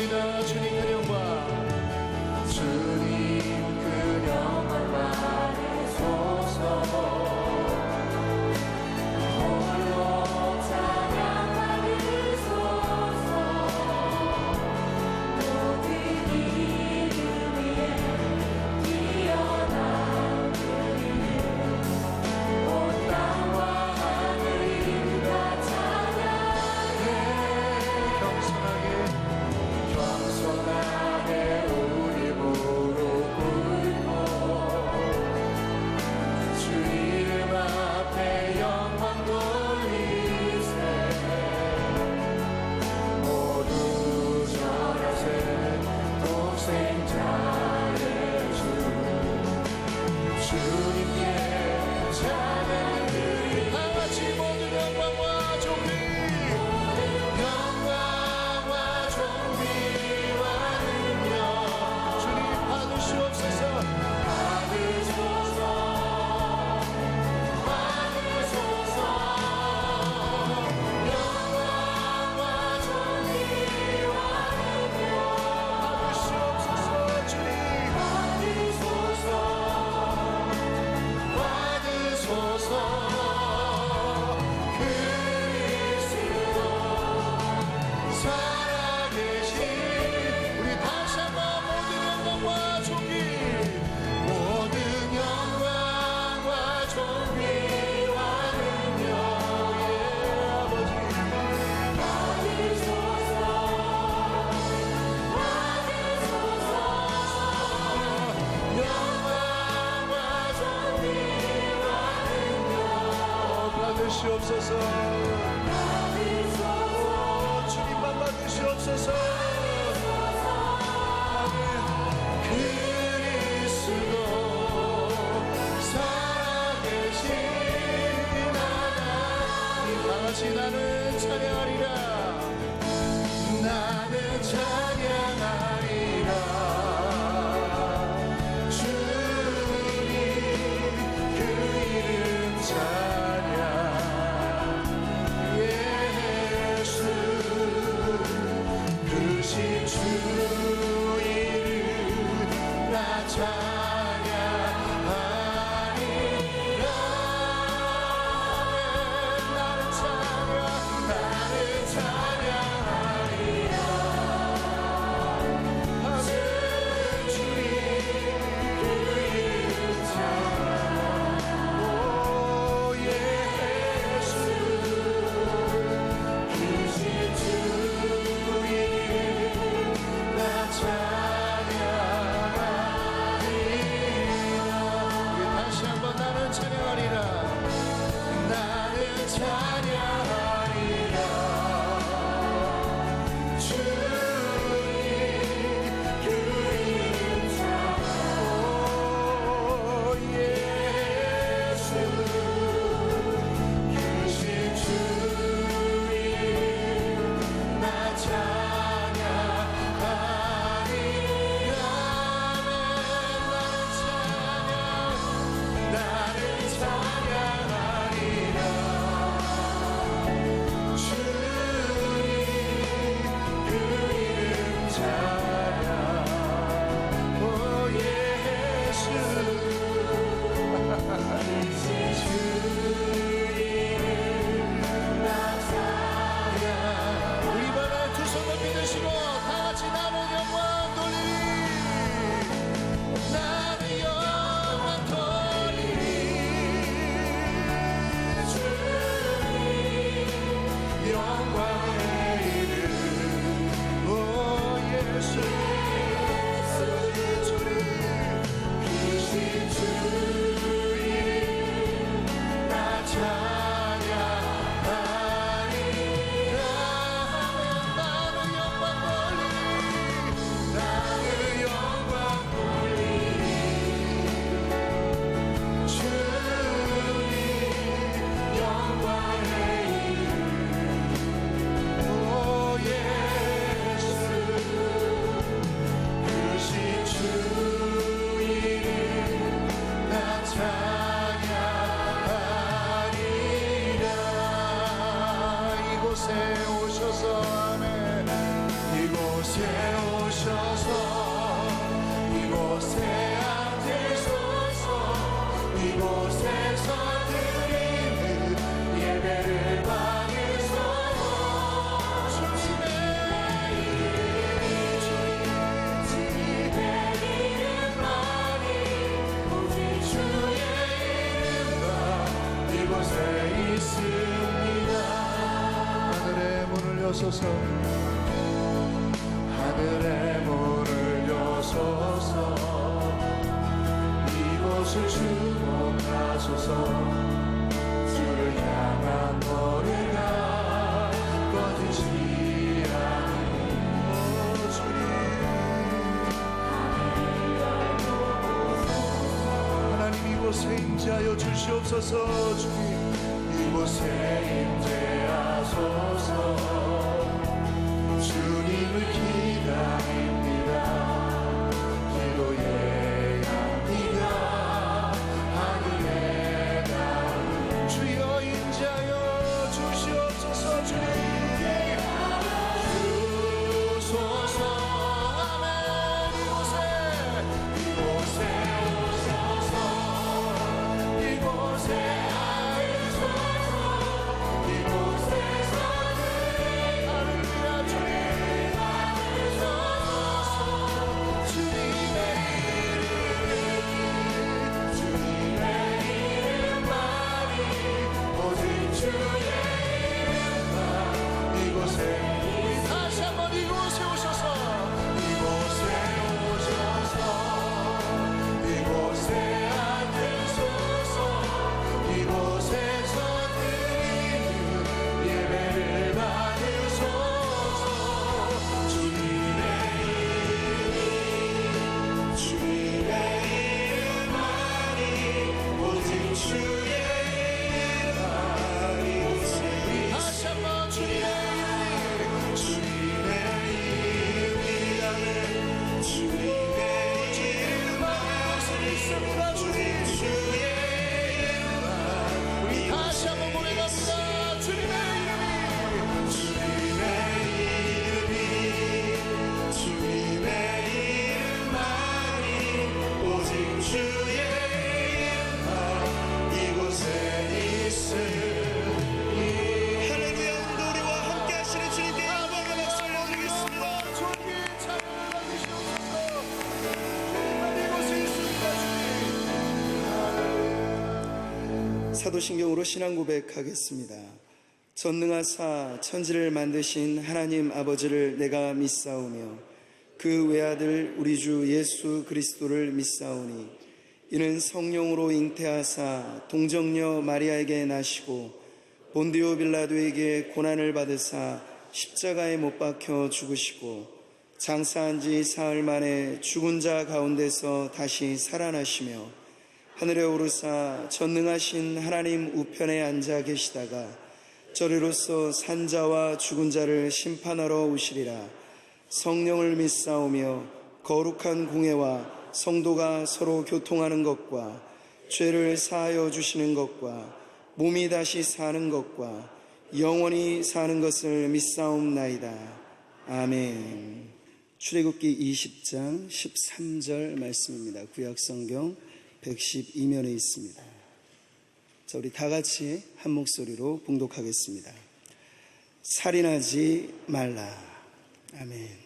찬양합니다. 주님 그 영광, 주님 그 영광 받으소서. 받으시옵소서. 주님만 받으시옵소서. 그리스도 살아계신 하나님, 다같이 나는 찬양하리라. 나는 찬양하리라. 주님 그 이름 찬양. 오셔서 이곳에 앉으소서. 이곳에서 드리는 예배를 받으소서. 주님의 이름만이 오직 주의 이름만 이곳에 있습니다. 하늘의 문을 여소서. 하늘의 문을 여소서. 이곳을 주목하소서. 주를 향한 노래가 꺼지지 않으니. 오 주님 하나님 이곳에 임재하여 주시옵소서. 주님 이곳에 임재하소서. 주님을 기다립니다. 기도의 향기가 하늘에 닿는 주여 임재하여 주시옵소서. 주님 주소서. 아멘. 이곳에 오셔서 이곳에 앉으소서. 이곳에서 할렐루야 주님 받으소서. 주님의 이름만이 오직 주의 이름만 이곳에 다시 한번 이곳에 오셔서 이곳에 오셔서 이곳에 앉으소서. 이곳에서 드리는 예배를 받으소서. 주님의 이름만이 오직 주의 이름만 이곳에 다시 한번 주님의 이름이 주님의 이름만 이곳에 있습니다. 주님 주의 이름만 우리 다시 한번 보내갑니다. 주님의 이름만이 오직 주의 이름만 이곳에 있으니. 할렐루야. 오늘도 우리와 함께 하시는 주님께 영광과 박수를 올리겠습니다. 주님 찬양을 받으시옵소서. 주님만 이곳에 있습니다. 주님 사도신경으로 신앙 고백하겠습니다. 전능하사 천지를 만드신 하나님 아버지를 내가 믿사오며 그 외아들 우리 주 예수 그리스도를 믿사오니 이는 성령으로 잉태하사 동정녀 마리아에게 나시고 본디오 빌라도에게 고난을 받으사 십자가에 못 박혀 죽으시고 장사한 지 사흘 만에 죽은 자 가운데서 다시 살아나시며 하늘에 오르사 전능하신 하나님 우편에 앉아 계시다가 저리로서 산자와 죽은 자를 심판하러 오시리라. 성령을 믿사오며 거룩한 공회와 성도가 서로 교통하는 것과 죄를 사하여 주시는 것과 몸이 다시 사는 것과 영원히 사는 것을 믿사옵나이다. 아멘. 출애굽기 20장 13절 말씀입니다. 구약성경 112면에 있습니다. 자, 우리 다 같이 한 목소리로 봉독하겠습니다. 살인하지 말라. 아멘.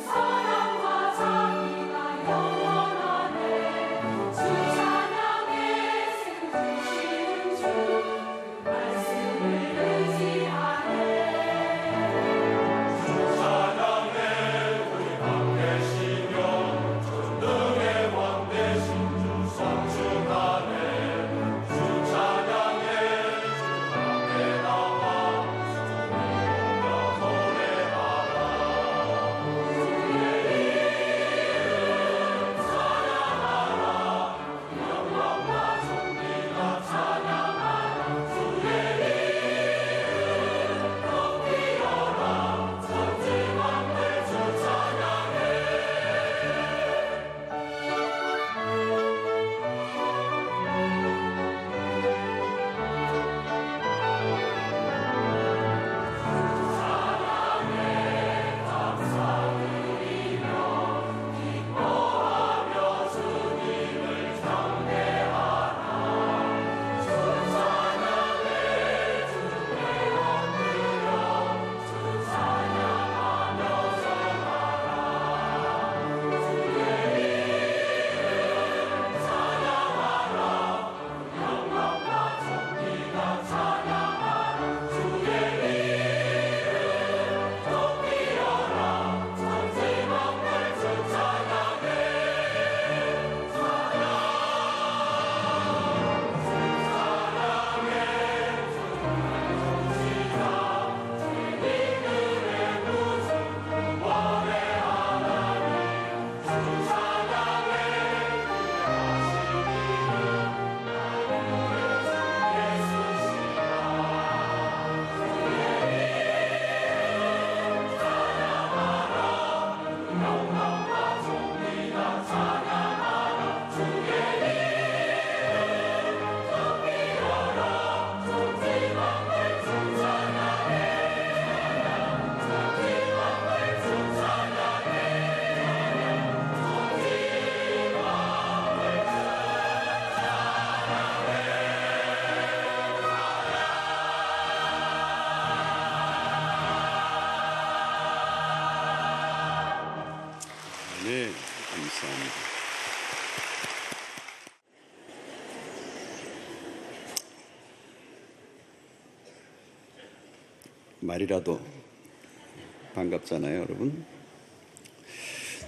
사랑과 자비가 영원하네. 주 찬양의 승리시 감사합니다. 말이라도 반갑잖아요, 여러분.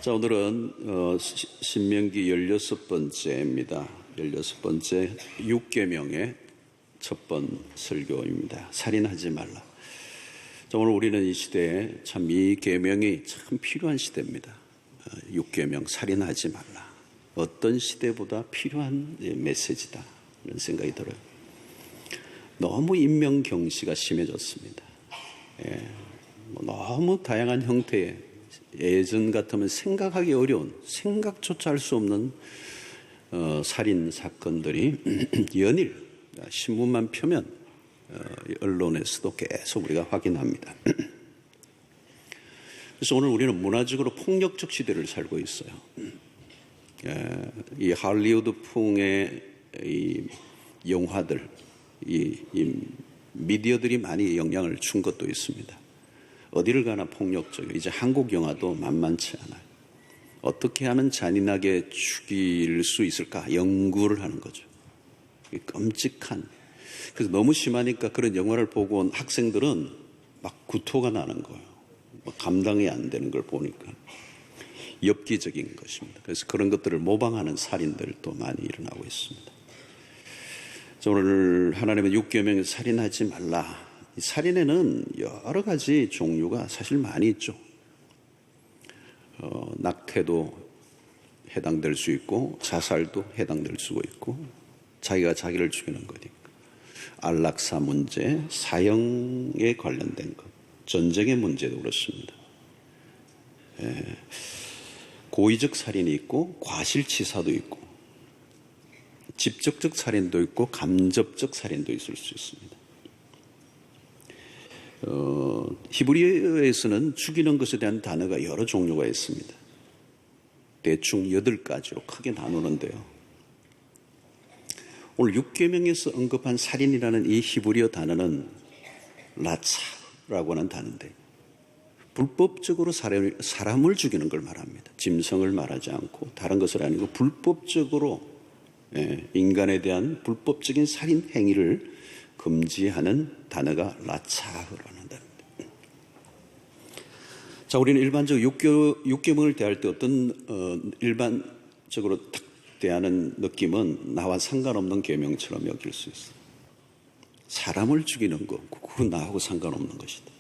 자, 오늘은 신명기 16번째입니다. 16번째 6계명의 첫 번 설교입니다. 살인하지 말라. 자, 오늘 우리는 이 시대에 참 이 계명이 참 필요한 시대입니다. 6계명 살인하지 말라. 어떤 시대보다 필요한 메시지다 이런 생각이 들어요. 너무 인명경시가 심해졌습니다. 너무 다양한 형태의 예전 같으면 생각하기 어려운, 생각조차 할 수 없는 살인 사건들이 연일 신문만 펴면 언론에서도 계속 우리가 확인합니다. 그래서 오늘 우리는 문화적으로 폭력적 시대를 살고 있어요. 이 할리우드풍의 이 영화들, 이 미디어들이 많이 영향을 준 것도 있습니다. 어디를 가나 폭력적이에요. 이제 한국 영화도 만만치 않아요. 어떻게 하면 잔인하게 죽일 수 있을까 연구를 하는 거죠. 끔찍한. 그래서 너무 심하니까 그런 영화를 보고 온 학생들은 막 구토가 나는 거예요. 감당이 안 되는 걸 보니까 엽기적인 것입니다. 그래서 그런 것들을 모방하는 살인들도 많이 일어나고 있습니다. 오늘 하나님의 6계명에 살인하지 말라. 이 살인에는 여러 가지 종류가 사실 많이 있죠. 낙태도 해당될 수 있고 자살도 해당될 수가 있고 자기가 자기를 죽이는 거니까 안락사 문제, 사형에 관련된 것, 전쟁의 문제도 그렇습니다. 고의적 살인이 있고 과실치사도 있고 직접적 살인도 있고 간접적 살인도 있을 수 있습니다. 히브리어에서는 죽이는 것에 대한 단어가 여러 종류가 있습니다. 대충 8가지로 크게 나누는데요. 오늘 6계명에서 언급한 살인이라는 이 히브리어 단어는 라차라고 하는 단어인데 불법적으로 사람을 죽이는 걸 말합니다. 짐승을 말하지 않고 다른 것을 아니고 불법적으로 인간에 대한 불법적인 살인 행위를 금지하는 단어가 라차흐라는 단어입니다. 자, 우리는 일반적으로 6계명을 대할 때 어떤 일반적으로 딱 대하는 느낌은 나와 상관없는 계명처럼 여길 수 있어요. 사람을 죽이는 거, 그건 나하고 상관없는 것이다.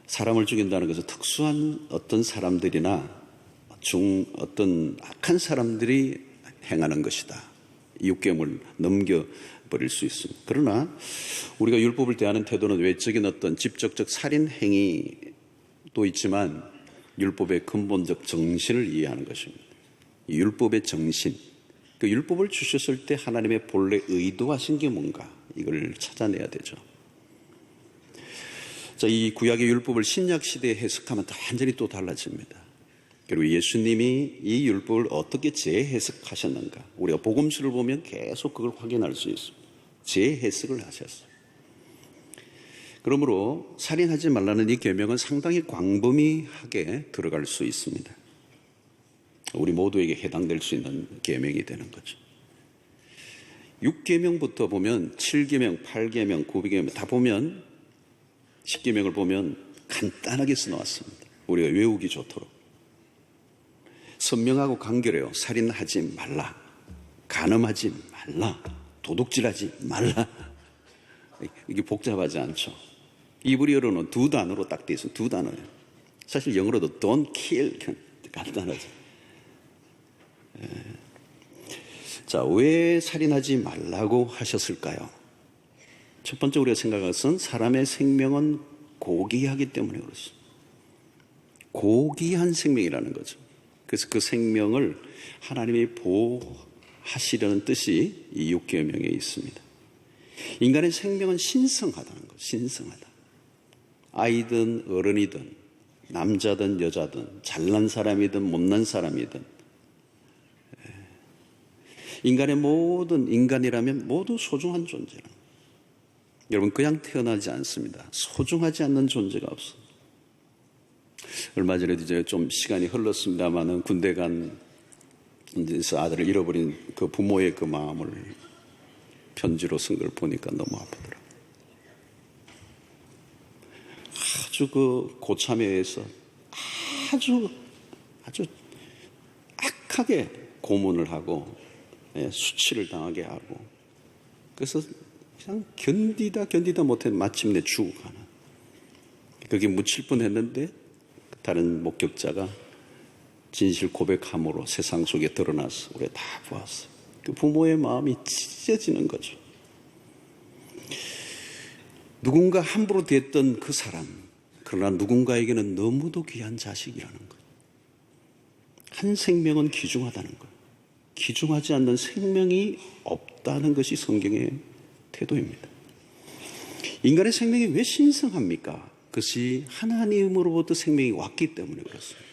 사람을 죽인다는 것은 특수한 어떤 사람들이나 어떤 악한 사람들이 행하는 것이다. 6계명을 넘겨버릴 수 있습니다. 그러나 우리가 율법을 대하는 태도는 외적인 어떤 직접적 살인 행위도 있지만 율법의 근본적 정신을 이해하는 것입니다. 율법의 정신, 그 율법을 주셨을 때 하나님의 본래 의도하신 게 뭔가 이걸 찾아내야 되죠. 자, 이 구약의 율법을 신약 시대에 해석하면 완전히 또 달라집니다. 그리고 예수님이 이 율법을 어떻게 재해석하셨는가, 우리가 복음서를 보면 계속 그걸 확인할 수 있습니다. 재해석을 하셨어요. 그러므로 살인하지 말라는 이 계명은 상당히 광범위하게 들어갈 수 있습니다. 우리 모두에게 해당될 수 있는 계명이 되는 거죠. 6계명부터 보면 7계명, 8계명, 9계명 다 보면 10계명을 보면 간단하게 써놓았습니다. 우리가 외우기 좋도록. 선명하고 간결해요. 살인하지 말라, 간음하지 말라, 도둑질하지 말라. 이게 복잡하지 않죠. 이브리어로는 2단어로 딱 돼 있어요. 2단어예요. 사실 영어로도 don't kill, 간단하죠. 자, 왜 살인하지 말라고 하셨을까요? 첫 번째 우리가 생각할 것은 사람의 생명은 고귀하기 때문에 그렇습니다. 고귀한 생명이라는 거죠. 그래서 그 생명을 하나님이 보호하시려는 뜻이 이 6계명에 있습니다. 인간의 생명은 신성하다는 것, 신성하다. 아이든 어른이든 남자든 여자든 잘난 사람이든 못난 사람이든 인간의 모든 인간이라면 모두 소중한 존재라. 여러분 그냥 태어나지 않습니다. 소중하지 않는 존재가 없습니다. 얼마 전에도 이제 좀 시간이 흘렀습니다만은 군대 간 데서 아들을 잃어버린 그 부모의 그 마음을 편지로 쓴 걸 보니까 너무 아프더라고요. 아주 그 고참회에서 아주 악하게 고문을 하고 수치를 당하게 하고 그래서 그냥 견디다 못해 마침내 죽어가는 거기 묻힐 뻔했는데 다른 목격자가 진실 고백함으로 세상 속에 드러나서 우리가 다 보았어요. 그 부모의 마음이 찢어지는 거죠. 누군가 함부로 대했던 그 사람, 그러나 누군가에게는 너무도 귀한 자식이라는 것. 한 생명은 귀중하다는 것. 귀중하지 않는 생명이 없다는 것이 성경의 태도입니다. 인간의 생명이 왜 신성합니까? 그것이 하나님으로부터 생명이 왔기 때문에 그렇습니다.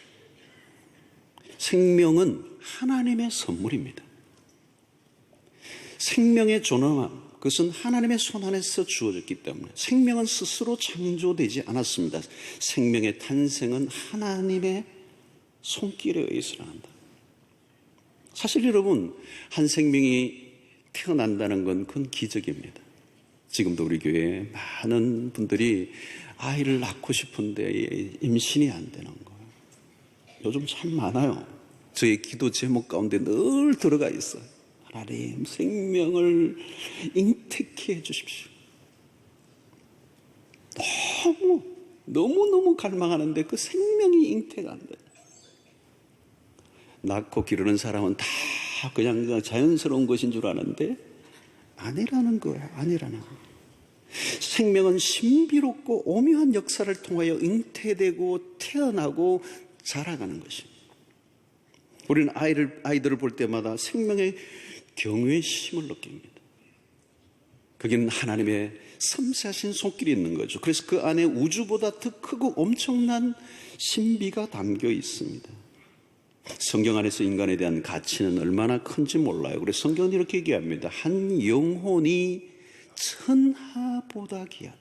생명은 하나님의 선물입니다. 생명의 존엄함, 그것은 하나님의 손 안에서 주어졌기 때문에 생명은 스스로 창조되지 않았습니다. 생명의 탄생은 하나님의 손길에 의해서 일어난다. 사실 여러분, 한 생명이 태어난다는 건 그건 기적입니다. 지금도 우리 교회에 많은 분들이 아이를 낳고 싶은데 임신이 안 되는 거예요. 요즘 참 많아요. 저의 기도 제목 가운데 늘 들어가 있어요. 하나님, 생명을 잉태케 해주십시오. 너무너무 갈망하는데 그 생명이 잉태가 안 돼요. 낳고 기르는 사람은 다 그냥 자연스러운 것인 줄 아는데 아니라는 거야. 아니라는 거야. 생명은 신비롭고 오묘한 역사를 통하여 잉태되고 태어나고 자라가는 것입니다. 우리는 아이들을 볼 때마다 생명의 경외의 심을 느낍니다. 거기는 하나님의 섬세하신 손길이 있는 거죠. 그래서 그 안에 우주보다 더 크고 엄청난 신비가 담겨 있습니다. 성경 안에서 인간에 대한 가치는 얼마나 큰지 몰라요. 그래서 성경은 이렇게 얘기합니다. 한 영혼이 천하보다 귀하다.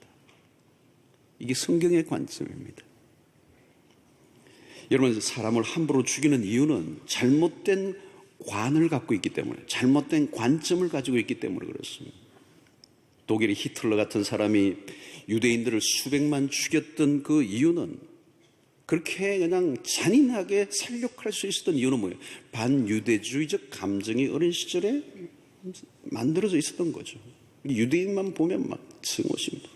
이게 성경의 관점입니다. 여러분, 사람을 함부로 죽이는 이유는 잘못된 관을 갖고 있기 때문에, 잘못된 관점을 가지고 있기 때문에 그렇습니다. 독일의 히틀러 같은 사람이 유대인들을 수백만 죽였던 그 이유는, 그렇게 그냥 잔인하게 살육할 수 있었던 이유는 뭐예요? 반유대주의적 감정이 어린 시절에 만들어져 있었던 거죠. 유대인만 보면 막 증오십니다.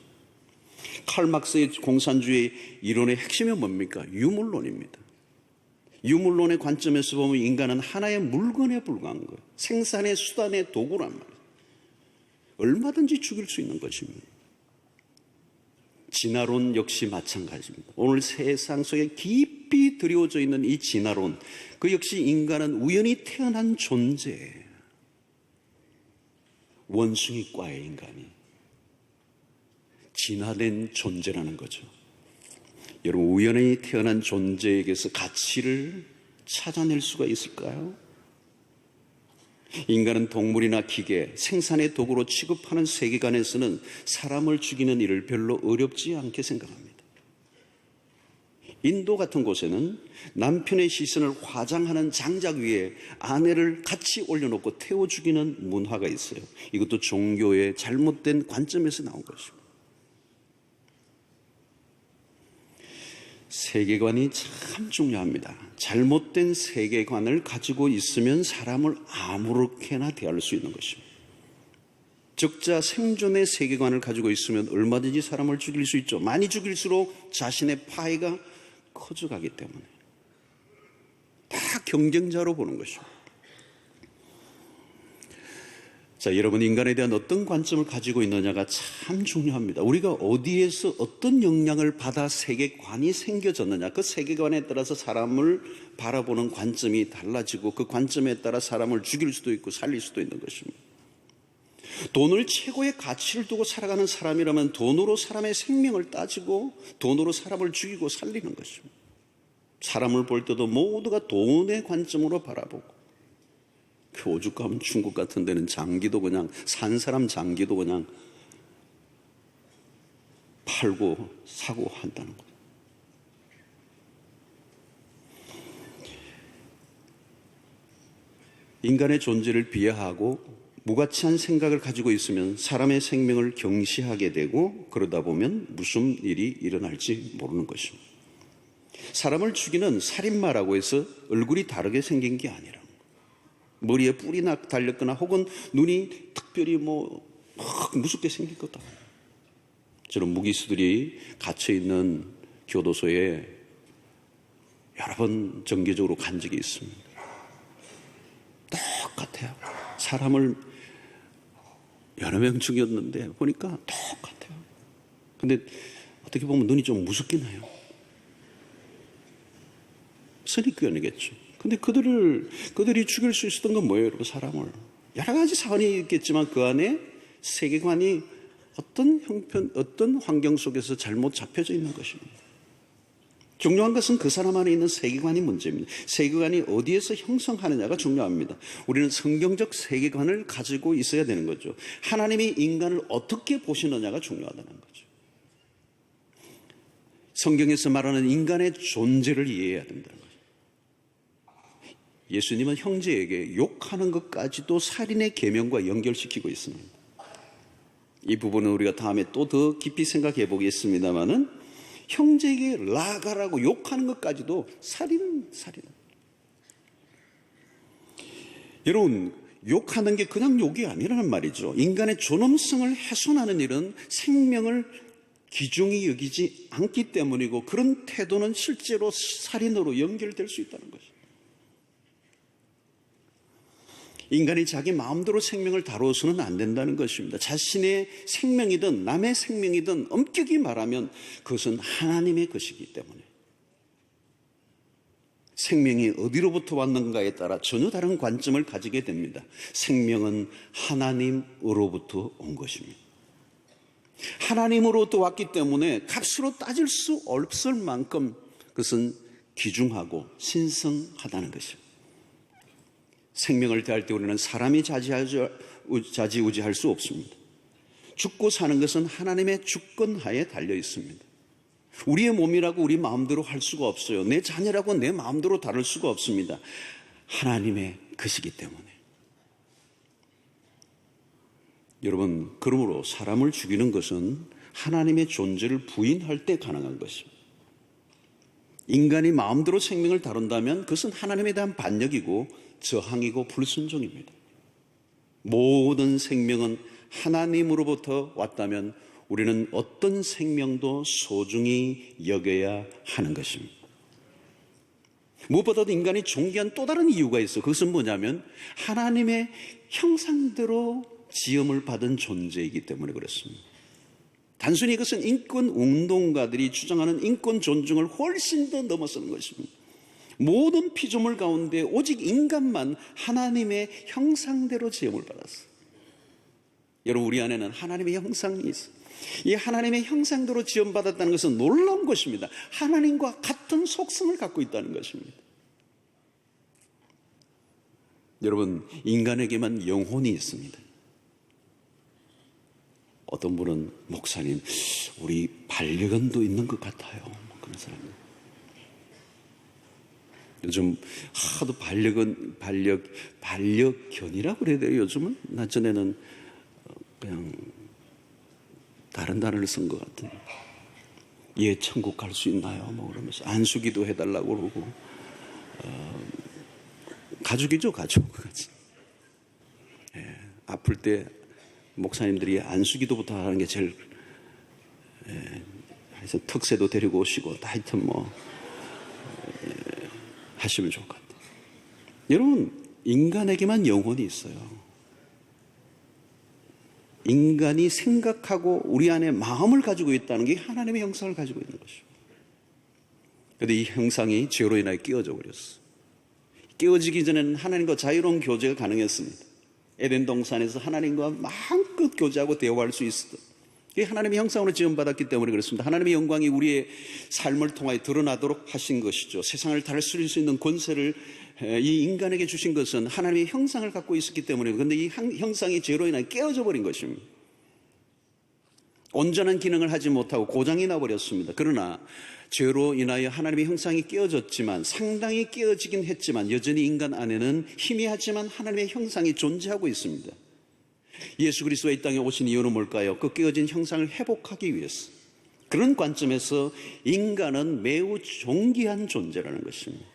칼 막스의 공산주의 이론의 핵심이 뭡니까? 유물론입니다. 유물론의 관점에서 보면 인간은 하나의 물건에 불과한 거예요. 생산의 수단의 도구란 말이에요. 얼마든지 죽일 수 있는 것입니다. 진화론 역시 마찬가지입니다. 오늘 세상 속에 깊이 드리워져 있는 이 진화론, 그 역시 인간은 우연히 태어난 존재예요. 원숭이과의 인간이 진화된 존재라는 거죠. 여러분, 우연히 태어난 존재에게서 가치를 찾아낼 수가 있을까요? 인간은 동물이나 기계, 생산의 도구로 취급하는 세계관에서는 사람을 죽이는 일을 별로 어렵지 않게 생각합니다. 인도 같은 곳에는 남편의 시선을 화장하는 장작 위에 아내를 같이 올려놓고 태워 죽이는 문화가 있어요. 이것도 종교의 잘못된 관점에서 나온 것입니다. 세계관이 참 중요합니다. 잘못된 세계관을 가지고 있으면 사람을 아무렇게나 대할 수 있는 것입니다. 적자 생존의 세계관을 가지고 있으면 얼마든지 사람을 죽일 수 있죠. 많이 죽일수록 자신의 파이가 커져가기 때문에 다 경쟁자로 보는 것입니다. 자, 여러분, 인간에 대한 어떤 관점을 가지고 있느냐가 참 중요합니다. 우리가 어디에서 어떤 영향을 받아 세계관이 생겨졌느냐, 그 세계관에 따라서 사람을 바라보는 관점이 달라지고 그 관점에 따라 사람을 죽일 수도 있고 살릴 수도 있는 것입니다. 돈을 최고의 가치를 두고 살아가는 사람이라면 돈으로 사람의 생명을 따지고 돈으로 사람을 죽이고 살리는 것입니다. 사람을 볼 때도 모두가 돈의 관점으로 바라보고, 그 오죽 가면 중국 같은 데는 장기도 그냥 산 사람 장기도 그냥 팔고 사고 한다는 거예요. 인간의 존재를 비하하고 무가치한 생각을 가지고 있으면 사람의 생명을 경시하게 되고 그러다 보면 무슨 일이 일어날지 모르는 것입니다. 사람을 죽이는 살인마라고 해서 얼굴이 다르게 생긴 게 아니라 머리에 뿔이 달렸거나 혹은 눈이 특별히 무섭게 생긴 거다. 저는 무기수들이 갇혀있는 교도소에 여러 번 정기적으로 간 적이 있습니다. 똑같아요. 사람을 여러 명 죽였는데 보니까 똑같아요. 근데 어떻게 보면 눈이 좀 무섭긴 해요. 선입견이겠죠. 근데 그들이 죽일 수 있었던 건 뭐예요, 여러분? 사람을. 여러 가지 사안이 있겠지만 그 안에 세계관이 어떤 형편, 어떤 환경 속에서 잘못 잡혀져 있는 것입니다. 중요한 것은 그 사람 안에 있는 세계관이 문제입니다. 세계관이 어디에서 형성하느냐가 중요합니다. 우리는 성경적 세계관을 가지고 있어야 되는 거죠. 하나님이 인간을 어떻게 보시느냐가 중요하다는 거죠. 성경에서 말하는 인간의 존재를 이해해야 된다는 거죠. 예수님은 형제에게 욕하는 것까지도 살인의 계명과 연결시키고 있습니다. 이 부분은 우리가 다음에 또 더 깊이 생각해 보겠습니다만은 형제에게 라가라고 욕하는 것까지도 살인. 여러분, 욕하는 게 그냥 욕이 아니라는 말이죠. 인간의 존엄성을 훼손하는 일은 생명을 귀중히 여기지 않기 때문이고 그런 태도는 실제로 살인으로 연결될 수 있다는 것이죠. 인간이 자기 마음대로 생명을 다루어서는 안 된다는 것입니다. 자신의 생명이든 남의 생명이든 엄격히 말하면 그것은 하나님의 것이기 때문에 생명이 어디로부터 왔는가에 따라 전혀 다른 관점을 가지게 됩니다. 생명은 하나님으로부터 온 것입니다. 하나님으로부터 왔기 때문에 값으로 따질 수 없을 만큼 그것은 귀중하고 신성하다는 것입니다. 생명을 대할 때 우리는 사람이 좌지우지할 수 없습니다. 죽고 사는 것은 하나님의 주권하에 달려 있습니다. 우리의 몸이라고 우리 마음대로 할 수가 없어요. 내 자녀라고 내 마음대로 다룰 수가 없습니다. 하나님의 것이기 때문에. 여러분, 그러므로 사람을 죽이는 것은 하나님의 존재를 부인할 때 가능한 것입니다. 인간이 마음대로 생명을 다룬다면 그것은 하나님에 대한 반역이고 저항이고 불순종입니다. 모든 생명은 하나님으로부터 왔다면 우리는 어떤 생명도 소중히 여겨야 하는 것입니다. 무엇보다도 인간이 존귀한 또 다른 이유가 있어. 그것은 뭐냐면 하나님의 형상대로 지음을 받은 존재이기 때문에 그렇습니다. 단순히 이것은 인권 운동가들이 주장하는 인권 존중을 훨씬 더 넘어서는 것입니다. 모든 피조물 가운데 오직 인간만 하나님의 형상대로 지음을 받았어요. 여러분, 우리 안에는 하나님의 형상이 있어요. 이 하나님의 형상대로 지음받았다는 것은 놀라운 것입니다. 하나님과 같은 속성을 갖고 있다는 것입니다. 여러분, 인간에게만 영혼이 있습니다. 어떤 분은 목사님, 우리 반려견도 있는 것 같아요. 그런 사람이. 요즘 하도 반려견이라고 그래야 돼요, 요즘은? 나 전에는 그냥 다른 단어를 쓴 것 같은데. 얘 천국 갈 수 있나요? 그러면서 안수기도 해달라고 그러고. 가족이죠, 가족. 예, 아플 때 목사님들이 안수기도부터 하는 게 제일, 그래서 특세도 데리고 오시고, 하여튼 하시면 좋을 것 같아요. 여러분, 인간에게만 영혼이 있어요. 인간이 생각하고 우리 안에 마음을 가지고 있다는 게 하나님의 형상을 가지고 있는 것이죠. 그런데 이 형상이 죄로 인하여 깨어져 버렸어. 깨어지기 전에는 하나님과 자유로운 교제가 가능했습니다. 에덴 동산에서 하나님과 마음껏 교제하고 대화할 수 있었던, 이게 하나님의 형상으로 지음받았기 때문에 그렇습니다. 하나님의 영광이 우리의 삶을 통하여 드러나도록 하신 것이죠. 세상을 다스릴 수 있는 권세를 이 인간에게 주신 것은 하나님의 형상을 갖고 있었기 때문에, 그런데 이 형상이 죄로 인하여 깨어져 버린 것입니다. 온전한 기능을 하지 못하고 고장이 나버렸습니다. 그러나 죄로 인하여 하나님의 형상이 깨어졌지만, 상당히 깨어지긴 했지만 여전히 인간 안에는 희미하지만 하나님의 형상이 존재하고 있습니다. 예수 그리스도가 이 땅에 오신 이유는 뭘까요? 그 깨어진 형상을 회복하기 위해서. 그런 관점에서 인간은 매우 존귀한 존재라는 것입니다.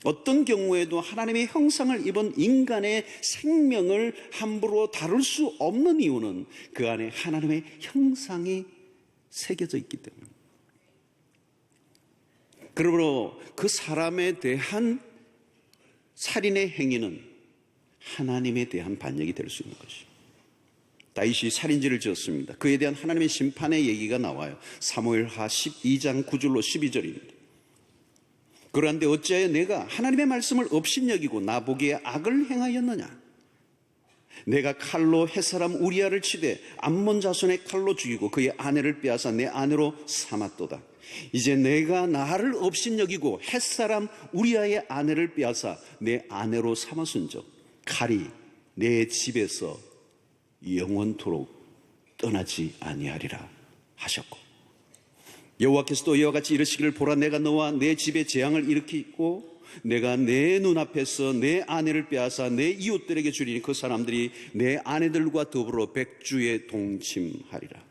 어떤 경우에도 하나님의 형상을 입은 인간의 생명을 함부로 다룰 수 없는 이유는 그 안에 하나님의 형상이 새겨져 있기 때문입니다. 그러므로 그 사람에 대한 살인의 행위는 하나님에 대한 반역이 될 수 있는 것입니다. 다윗이 살인죄를 지었습니다. 그에 대한 하나님의 심판의 얘기가 나와요. 사무엘하 12장 9절로 12절입니다. 그런데 어찌하여 내가 하나님의 말씀을 업신여기고 나보기에 악을 행하였느냐? 내가 칼로 햇사람 우리아를 치되 암몬 자손의 칼로 죽이고 그의 아내를 빼앗아 내 아내로 삼았도다. 이제 내가 나를 업신여기고 햇사람 우리아의 아내를 빼앗아 내 아내로 삼았은즉 칼이 내 집에서 영원토록 떠나지 아니하리라 하셨고, 여호와께서도 이와 같이 이르시기를 보라, 내가 너와 내 집에 재앙을 일으키고 내가 내 눈앞에서 내 아내를 빼앗아 내 이웃들에게 주리니 그 사람들이 내 아내들과 더불어 백주에 동침하리라.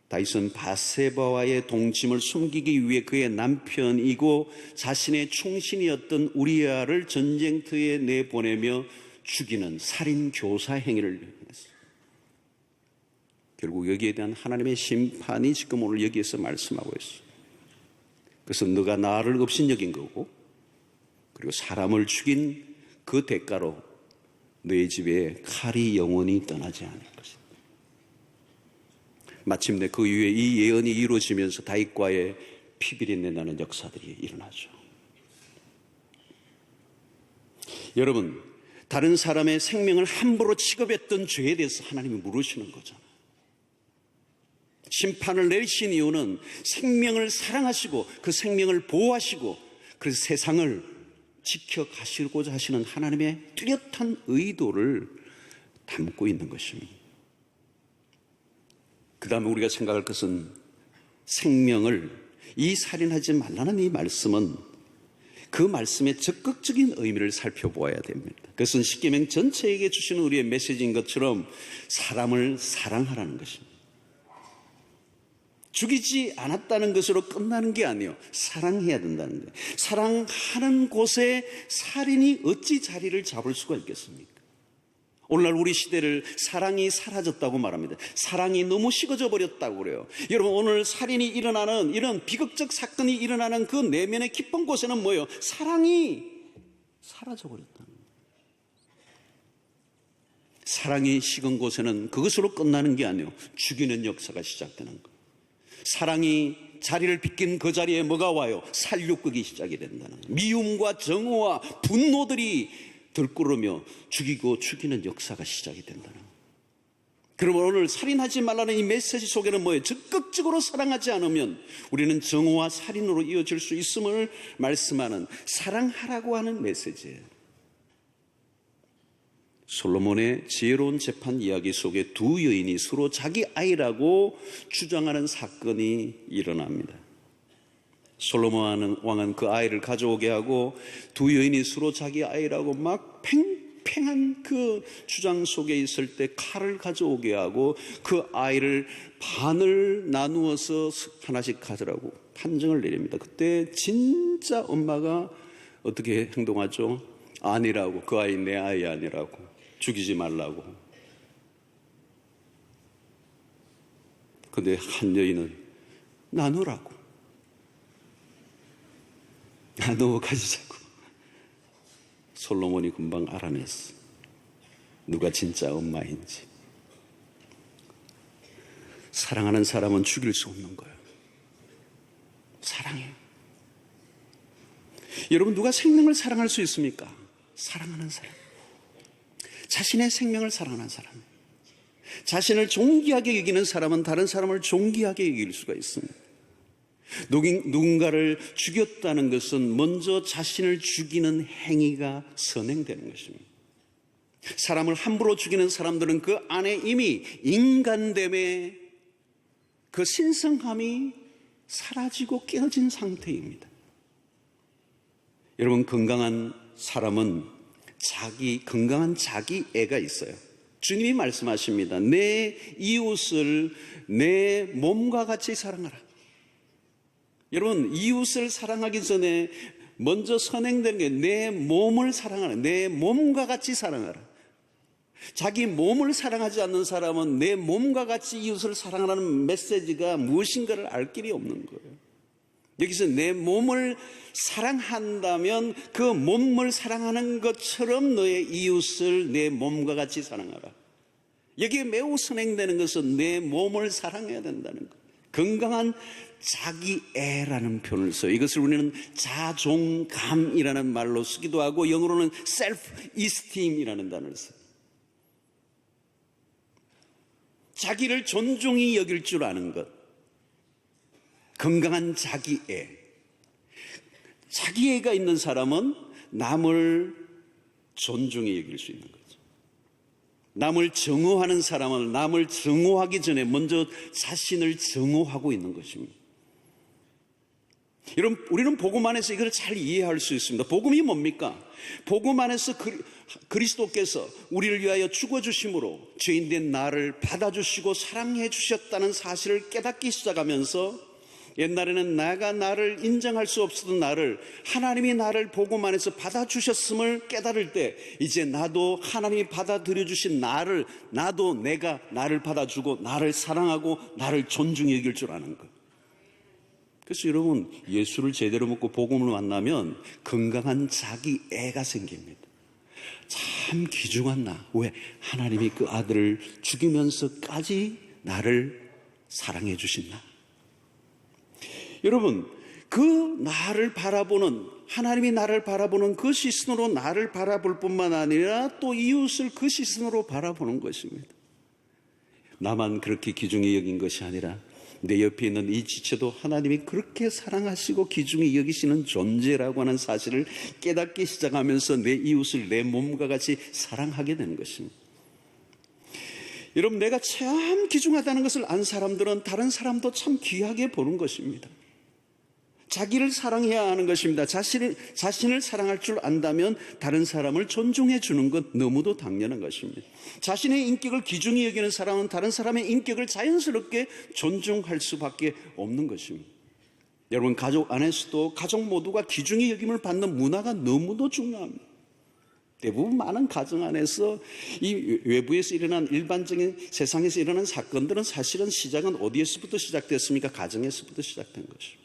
다윗은 바세바와의 동침을 숨기기 위해 그의 남편이고 자신의 충신이었던 우리아를 전쟁터에 내보내며 죽이는 살인 교사 행위를 했어요. 결국 여기에 대한 하나님의 심판이 지금 오늘 여기에서 말씀하고 있어요. 그래서 너가 나를 업신여긴 거고, 그리고 사람을 죽인 그 대가로 너의 집에 칼이 영원히 떠나지 않을 것이다. 마침내 그 이후에 이 예언이 이루어지면서 다윗과의 피비린내 나는 역사들이 일어나죠. 여러분, 다른 사람의 생명을 함부로 취급했던 죄에 대해서 하나님이 물으시는 거잖아요. 심판을 내리신 이유는 생명을 사랑하시고 그 생명을 보호하시고 그래서 세상을 지켜가시고자 하시는 하나님의 뚜렷한 의도를 담고 있는 것입니다. 그 다음에 우리가 생각할 것은 생명을 이 살인하지 말라는 이 말씀은 그 말씀의 적극적인 의미를 살펴보아야 됩니다. 그것은 십계명 전체에게 주시는 우리의 메시지인 것처럼 사람을 사랑하라는 것입니다. 죽이지 않았다는 것으로 끝나는 게 아니에요. 사랑해야 된다는 거예요. 사랑하는 곳에 살인이 어찌 자리를 잡을 수가 있겠습니까? 오늘날 우리 시대를 사랑이 사라졌다고 말합니다. 사랑이 너무 식어져 버렸다고 그래요. 여러분, 오늘 살인이 일어나는 이런 비극적 사건이 일어나는 그 내면의 깊은 곳에는 뭐예요? 사랑이 사라져 버렸다는 거예요. 사랑이 식은 곳에는 그것으로 끝나는 게 아니에요. 죽이는 역사가 시작되는 거예요. 사랑이 자리를 비낀 그 자리에 뭐가 와요? 살육극이 시작이 된다는 거예요. 미움과 정오와 분노들이 들끓으며 죽이고 죽이는 역사가 시작이 된다는 거예요. 그러면 오늘 살인하지 말라는 이 메시지 속에는 뭐예요? 적극적으로 사랑하지 않으면 우리는 정오와 살인으로 이어질 수 있음을 말씀하는 사랑하라고 하는 메시지예요. 솔로몬의 지혜로운 재판 이야기 속에 두 여인이 서로 자기 아이라고 주장하는 사건이 일어납니다. 솔로몬 왕은 그 아이를 가져오게 하고 두 여인이 서로 자기 아이라고 막 팽팽한 그 주장 속에 있을 때 칼을 가져오게 하고 그 아이를 반을 나누어서 하나씩 가져라고 판정을 내립니다. 그때 진짜 엄마가 어떻게 행동하죠? 아니라고, 그 아이 내 아이 아니라고, 죽이지 말라고. 근데 한 여인은 나누라고, 나누어 가지자고. 솔로몬이 금방 알아냈어. 누가 진짜 엄마인지. 사랑하는 사람은 죽일 수 없는 거예요. 사랑해. 여러분, 누가 생명을 사랑할 수 있습니까? 사랑하는 사람. 자신의 생명을 사랑하는 사람. 자신을 존귀하게 여기는 사람은 다른 사람을 존귀하게 여길 수가 있습니다. 누군가를 죽였다는 것은 먼저 자신을 죽이는 행위가 선행되는 것입니다. 사람을 함부로 죽이는 사람들은 그 안에 이미 인간됨의 그 신성함이 사라지고 깨어진 상태입니다. 여러분, 건강한 사람은 건강한 자기애가 있어요. 주님이 말씀하십니다. 내 이웃을 내 몸과 같이 사랑하라. 여러분, 이웃을 사랑하기 전에 먼저 선행되는 게 내 몸을 사랑하라. 내 몸과 같이 사랑하라. 자기 몸을 사랑하지 않는 사람은 내 몸과 같이 이웃을 사랑하라는 메시지가 무엇인가를 알 길이 없는 거예요. 여기서 내 몸을 사랑한다면 그 몸을 사랑하는 것처럼 너의 이웃을 내 몸과 같이 사랑하라. 여기에 매우 선행되는 것은 내 몸을 사랑해야 된다는 것. 건강한 자기애라는 표현을 써요. 이것을 우리는 자존감이라는 말로 쓰기도 하고 영어로는 self-esteem이라는 단어를 써요. 자기를 존중히 여길 줄 아는 것. 건강한 자기애. 자기애가 있는 사람은 남을 존중히 여길 수 있는 거죠. 남을 정오하는 사람은 남을 정오하기 전에 먼저 자신을 정오하고 있는 것입니다. 여러분, 우리는 복음 안에서 이걸 잘 이해할 수 있습니다. 복음이 뭡니까? 복음 안에서 그리스도께서 우리를 위하여 죽어주심으로 죄인된 나를 받아주시고 사랑해 주셨다는 사실을 깨닫기 시작하면서 옛날에는 내가 나를 인정할 수 없었던 나를 하나님이 나를 복음 안에서 받아주셨음을 깨달을 때 이제 나도 하나님이 받아들여 주신 나를 나도 내가 나를 받아주고 나를 사랑하고 나를 존중히 여길 줄 아는 것. 그래서 여러분, 예수를 제대로 먹고 복음을 만나면 건강한 자기애가 생깁니다. 참 귀중한 나. 왜? 하나님이 그 아들을 죽이면서까지 나를 사랑해 주신 나. 여러분, 그 나를 바라보는, 하나님이 나를 바라보는 그 시선으로 나를 바라볼 뿐만 아니라 또 이웃을 그 시선으로 바라보는 것입니다. 나만 그렇게 귀중히 여긴 것이 아니라 내 옆에 있는 이 지체도 하나님이 그렇게 사랑하시고 귀중히 여기시는 존재라고 하는 사실을 깨닫기 시작하면서 내 이웃을 내 몸과 같이 사랑하게 되는 것입니다. 여러분, 내가 참 귀중하다는 것을 안 사람들은 다른 사람도 참 귀하게 보는 것입니다. 자기를 사랑해야 하는 것입니다. 자신을 사랑할 줄 안다면 다른 사람을 존중해 주는 것 너무도 당연한 것입니다. 자신의 인격을 귀중히 여기는 사람은 다른 사람의 인격을 자연스럽게 존중할 수밖에 없는 것입니다. 여러분, 가족 안에서도 가족 모두가 귀중히 여김을 받는 문화가 너무도 중요합니다. 대부분 많은 가정 안에서 이 외부에서 일어난 일반적인 세상에서 일어난 사건들은 사실은 시작은 어디에서부터 시작됐습니까? 가정에서부터 시작된 것입니다.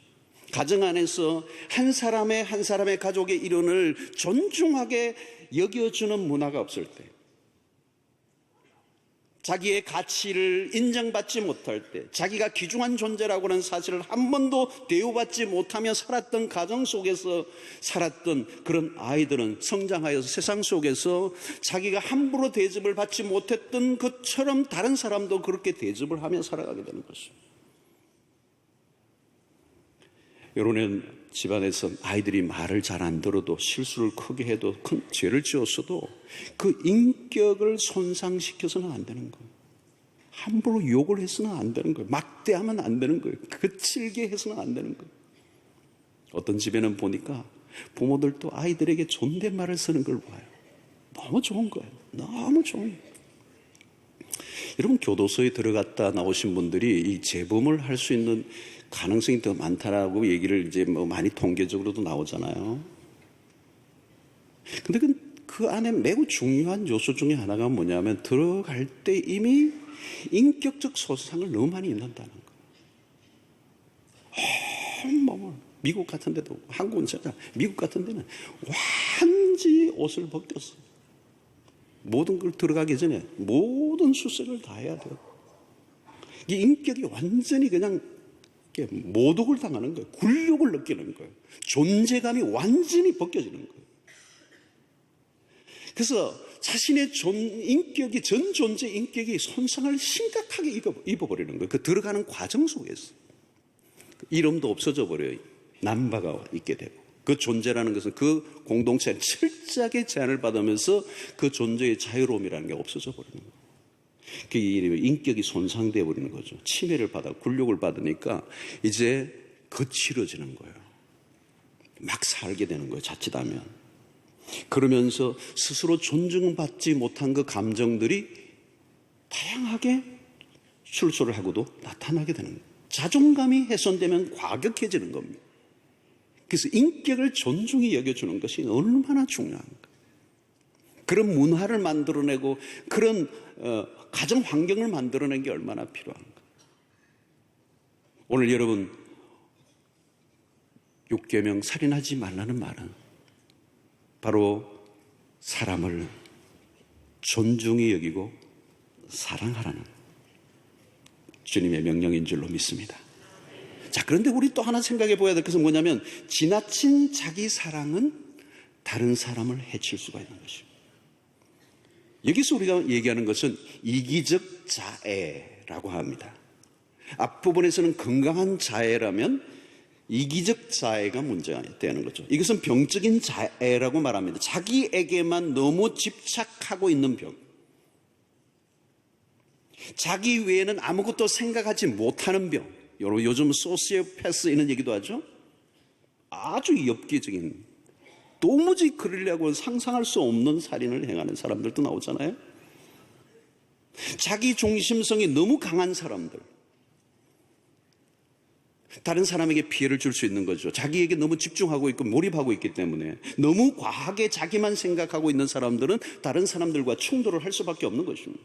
가정 안에서 한 사람의 가족의 일원을 존중하게 여겨주는 문화가 없을 때, 자기의 가치를 인정받지 못할 때, 자기가 귀중한 존재라고 하는 사실을 한 번도 대우받지 못하며 살았던 가정 속에서 살았던 그런 아이들은 성장하여서 세상 속에서 자기가 함부로 대접을 받지 못했던 것처럼 다른 사람도 그렇게 대접을 하며 살아가게 되는 것입니다. 여러분은 집안에서 아이들이 말을 잘 안 들어도 실수를 크게 해도 큰 죄를 지었어도 그 인격을 손상시켜서는 안 되는 거예요. 함부로 욕을 해서는 안 되는 거예요. 막대하면 안 되는 거예요. 거칠게 해서는 안 되는 거예요. 어떤 집에는 보니까 부모들도 아이들에게 존댓말을 쓰는 걸 봐요. 너무 좋은 거예요. 너무 좋은 거예요. 여러분, 교도소에 들어갔다 나오신 분들이 이 재범을 할 수 있는 가능성이 더 많다라고 얘기를 이제 많이 통계적으로도 나오잖아요. 근데 그 안에 매우 중요한 요소 중에 하나가 뭐냐면 들어갈 때 이미 인격적 손상을 너무 많이 입는다는 거예요. 미국 같은 데도, 한국은 진짜 미국 같은 데는 완전히 옷을 벗겼어요. 모든 걸 들어가기 전에 모든 수색을 다 해야 돼요. 이 인격이 완전히 그냥 모독을 당하는 거예요. 굴욕을 느끼는 거예요. 존재감이 완전히 벗겨지는 거예요. 그래서 자신의 인격이, 전 존재 인격이 손상을 심각하게 입어버리는 거예요. 그 들어가는 과정 속에서. 이름도 없어져 버려요. 남바가 있게 되고. 그 존재라는 것은 그 공동체에 철저하게 제한을 받으면서 그 존재의 자유로움이라는 게 없어져 버리는 거예요. 그 인격이 손상되어 버리는 거죠. 침해를 받아 굴욕을 받으니까 이제 거칠어지는 거예요. 막 살게 되는 거예요. 자칫하면. 그러면서 스스로 존중받지 못한 그 감정들이 다양하게 출소를 하고도 나타나게 되는 거예요. 자존감이 훼손되면 과격해지는 겁니다. 그래서 인격을 존중히 여겨주는 것이 얼마나 중요한가. 그런 문화를 만들어내고 그런 가정 환경을 만들어낸 게 얼마나 필요한가. 오늘 여러분 6계명 살인하지 말라는 말은 바로 사람을 존중히 여기고 사랑하라는 주님의 명령인 줄로 믿습니다. 자, 그런데 우리 또 하나 생각해 보아야 될 것은 뭐냐면 지나친 자기 사랑은 다른 사람을 해칠 수가 있는 것입니다. 여기서 우리가 얘기하는 것은 이기적 자애라고 합니다. 앞부분에서는 건강한 자애라면 이기적 자애가 문제가 되는 거죠. 이것은 병적인 자애라고 말합니다. 자기에게만 너무 집착하고 있는 병. 자기 외에는 아무것도 생각하지 못하는 병. 요즘 소시오패스 이런 얘기도 하죠. 아주 엽기적인, 도무지 그러려고 상상할 수 없는 살인을 행하는 사람들도 나오잖아요. 자기 중심성이 너무 강한 사람들, 다른 사람에게 피해를 줄 수 있는 거죠. 자기에게 너무 집중하고 있고 몰입하고 있기 때문에 너무 과하게 자기만 생각하고 있는 사람들은 다른 사람들과 충돌을 할 수밖에 없는 것입니다.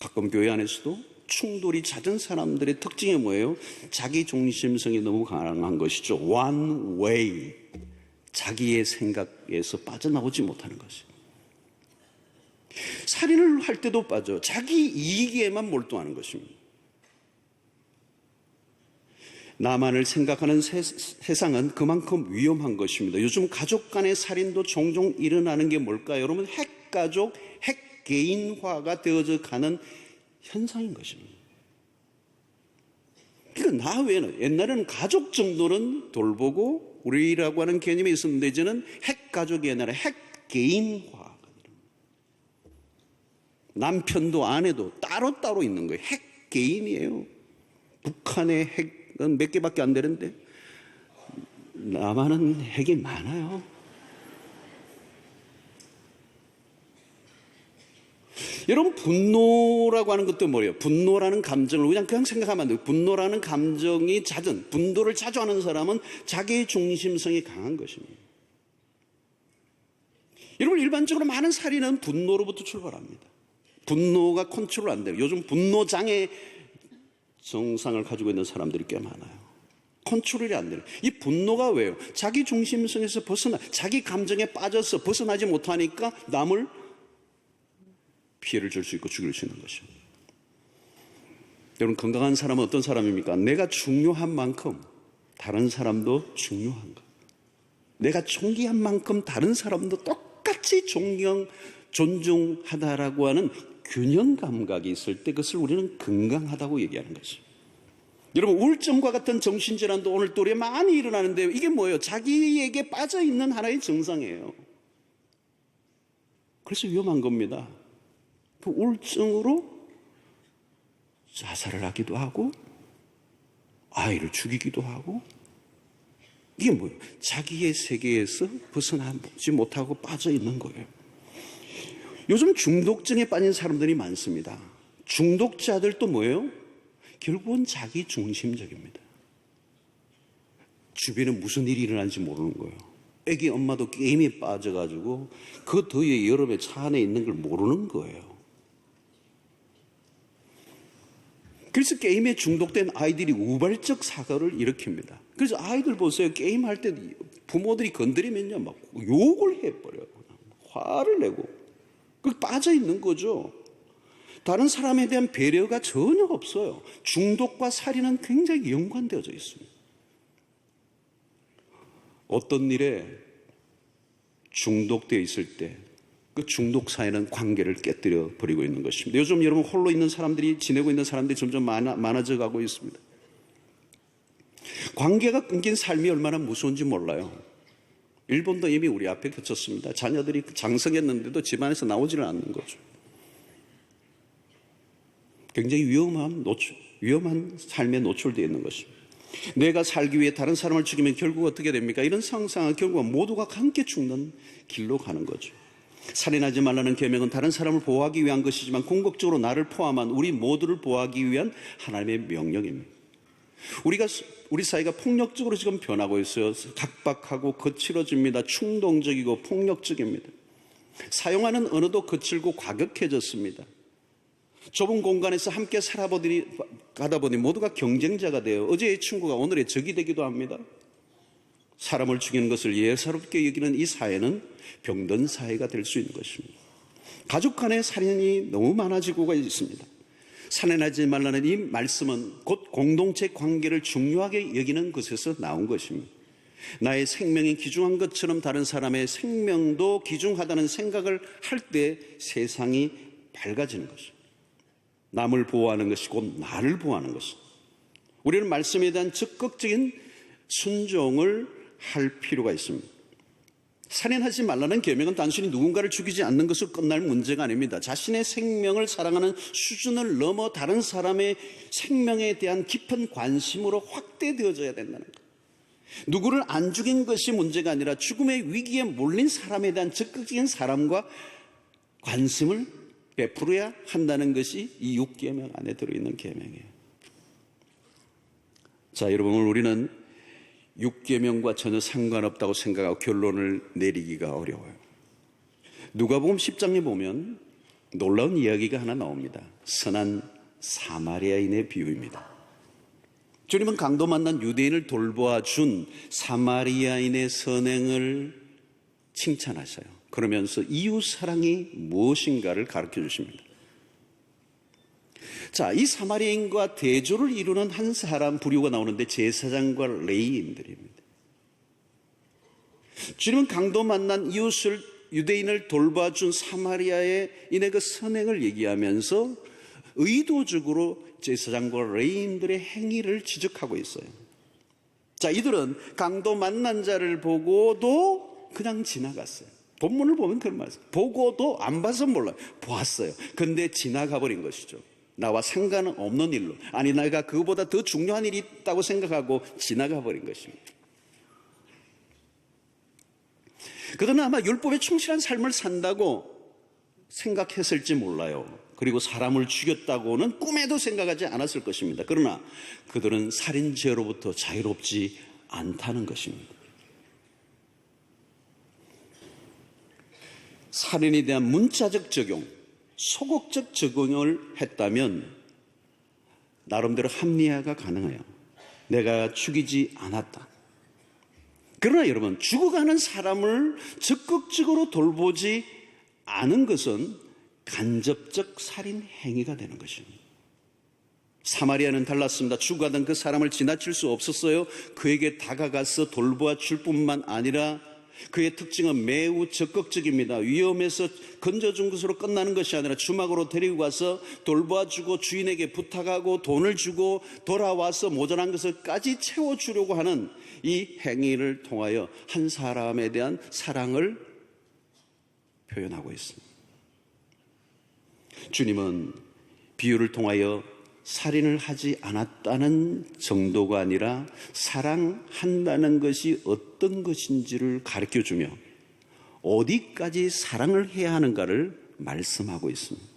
가끔 교회 안에서도 충돌이 잦은 사람들의 특징이 뭐예요? 자기 중심성이 너무 강한 것이죠. One way. 자기의 생각에서 빠져나오지 못하는 것이에요. 살인을 할 때도 빠져 자기 이익에만 몰두하는 것입니다. 나만을 생각하는 세상은 그만큼 위험한 것입니다. 요즘 가족 간의 살인도 종종 일어나는 게 뭘까요? 여러분, 핵가족, 핵개인화가 되어져 가는 현상인 것입니다. 그러니까 나 외에는, 옛날에는 가족 정도는 돌보고 우리라고 하는 개념이 있었는데 이제는 핵가족이 아니라 핵개인화가 됩니다. 남편도 아내도 따로따로 있는 거예요. 핵개인이에요. 북한의 핵은 몇 개밖에 안 되는데 남한은 핵이 많아요. 여러분, 분노라고 하는 것도 뭐예요? 분노라는 감정을 그냥 생각하면 안 돼요. 분노라는 감정이 잦은, 분노를 자주 하는 사람은 자기 중심성이 강한 것입니다. 여러분, 일반적으로 많은 살인은 분노로부터 출발합니다. 분노가 컨트롤 안 돼요. 요즘 분노장애 증상을 가지고 있는 사람들이 꽤 많아요. 컨트롤이 안 돼요. 이 분노가 왜요? 자기 중심성에서 자기 감정에 빠져서 벗어나지 못하니까 남을 피해를 줄 수 있고 죽일 수 있는 것입니다. 여러분, 건강한 사람은 어떤 사람입니까? 내가 중요한 만큼 다른 사람도 중요한 것. 내가 존귀한 만큼 다른 사람도 똑같이 존중하다라고 하는 균형 감각이 있을 때 그것을 우리는 건강하다고 얘기하는 것입니다. 여러분, 우울증과 같은 정신질환도 오늘 또래 많이 일어나는데 이게 뭐예요? 자기에게 빠져있는 하나의 증상이에요. 그래서 위험한 겁니다. 그 우울증으로 자살을 하기도 하고 아이를 죽이기도 하고, 이게 뭐예요? 자기의 세계에서 벗어나지 못하고 빠져있는 거예요. 요즘 중독증에 빠진 사람들이 많습니다. 중독자들도 뭐예요? 결국은 자기 중심적입니다. 주변에 무슨 일이 일어나는지 모르는 거예요. 애기 엄마도 게임에 빠져가지고 그 더위에 여름에 차 안에 있는 걸 모르는 거예요. 그래서 게임에 중독된 아이들이 우발적 사고를 일으킵니다. 그래서 아이들 보세요. 게임할 때 부모들이 건드리면요, 막 욕을 해버려요. 화를 내고. 그 빠져 있는 거죠. 다른 사람에 대한 배려가 전혀 없어요. 중독과 살인은 굉장히 연관되어져 있습니다. 어떤 일에 중독되어 있을 때 그 중독 사이는 관계를 깨뜨려 버리고 있는 것입니다. 요즘 여러분, 홀로 있는 사람들이, 지내고 있는 사람들이 점점 많아져 가고 있습니다. 관계가 끊긴 삶이 얼마나 무서운지 몰라요. 일본도 이미 우리 앞에 그쳤습니다. 자녀들이 장성했는데도 집안에서 나오지를 않는 거죠. 굉장히 위험한 삶에 노출되어 있는 것입니다. 내가 살기 위해 다른 사람을 죽이면 결국 어떻게 됩니까? 이런 상상은 결국은 모두가 함께 죽는 길로 가는 거죠. 살인하지 말라는 계명은 다른 사람을 보호하기 위한 것이지만 궁극적으로 나를 포함한 우리 모두를 보호하기 위한 하나님의 명령입니다. 우리 사회가 폭력적으로 지금 변하고 있어요. 각박하고 거칠어집니다. 충동적이고 폭력적입니다. 사용하는 언어도 거칠고 과격해졌습니다. 좁은 공간에서 함께 가다 보니 모두가 경쟁자가 돼요. 어제의 친구가 오늘의 적이 되기도 합니다. 사람을 죽이는 것을 예사롭게 여기는 이 사회는 병든 사회가 될 수 있는 것입니다. 가족 간의 살인이 너무 많아지고 있습니다. 살인하지 말라는 이 말씀은 곧 공동체 관계를 중요하게 여기는 것에서 나온 것입니다. 나의 생명이 귀중한 것처럼 다른 사람의 생명도 귀중하다는 생각을 할 때 세상이 밝아지는 것입니다. 남을 보호하는 것이 곧 나를 보호하는 것입니다. 우리는 말씀에 대한 적극적인 순종을 할 필요가 있습니다. 살인하지 말라는 계명은 단순히 누군가를 죽이지 않는 것으로 끝날 문제가 아닙니다. 자신의 생명을 사랑하는 수준을 넘어 다른 사람의 생명에 대한 깊은 관심으로 확대되어져야 된다는 것. 누구를 안 죽인 것이 문제가 아니라 죽음의 위기에 몰린 사람에 대한 적극적인 사랑과 관심을 베풀어야 한다는 것이 이 6계명 안에 들어있는 계명이에요. 자, 여러분, 우리는 6계명과 전혀 상관없다고 생각하고 결론을 내리기가 어려워요. 누가복음 10장에 보면 놀라운 이야기가 하나 나옵니다. 선한 사마리아인의 비유입니다. 주님은 강도 만난 유대인을 돌보아준 사마리아인의 선행을 칭찬하셔요. 그러면서 이웃 사랑이 무엇인가를 가르쳐 주십니다. 자, 이 사마리아인과 대조를 이루는 한 사람 부류가 나오는데 제사장과 레위인들입니다. 주님은 강도 만난 유대인을 돌봐준 사마리아인의 그 선행을 얘기하면서 의도적으로 제사장과 레위인들의 행위를 지적하고 있어요. 자, 이들은 강도 만난 자를 보고도 그냥 지나갔어요. 본문을 보면 그런 말이에요. 보고도 안 봐서 몰라요. 보았어요. 근데 지나가 버린 것이죠. 나와 상관은 없는 일로. 아니, 내가 그거보다 더 중요한 일이 있다고 생각하고 지나가 버린 것입니다. 그들은 아마 율법에 충실한 삶을 산다고 생각했을지 몰라요. 그리고 사람을 죽였다고는 꿈에도 생각하지 않았을 것입니다. 그러나 그들은 살인죄로부터 자유롭지 않다는 것입니다. 살인에 대한 문자적 적용, 소극적 적용을 했다면 나름대로 합리화가 가능해요. 내가 죽이지 않았다. 그러나 여러분, 죽어가는 사람을 적극적으로 돌보지 않은 것은 간접적 살인 행위가 되는 것입니다. 사마리아는 달랐습니다. 죽어가던 그 사람을 지나칠 수 없었어요. 그에게 다가가서 돌보아 줄 뿐만 아니라 그의 특징은 매우 적극적입니다. 위험해서 건져준 것으로 끝나는 것이 아니라 주막으로 데리고 가서 돌봐주고 주인에게 부탁하고 돈을 주고 돌아와서 모자란 것을까지 채워주려고 하는 이 행위를 통하여 한 사람에 대한 사랑을 표현하고 있습니다. 주님은 비유를 통하여 살인을 하지 않았다는 정도가 아니라 사랑한다는 것이 어떤 것인지를 가르쳐주며 어디까지 사랑을 해야 하는가를 말씀하고 있습니다.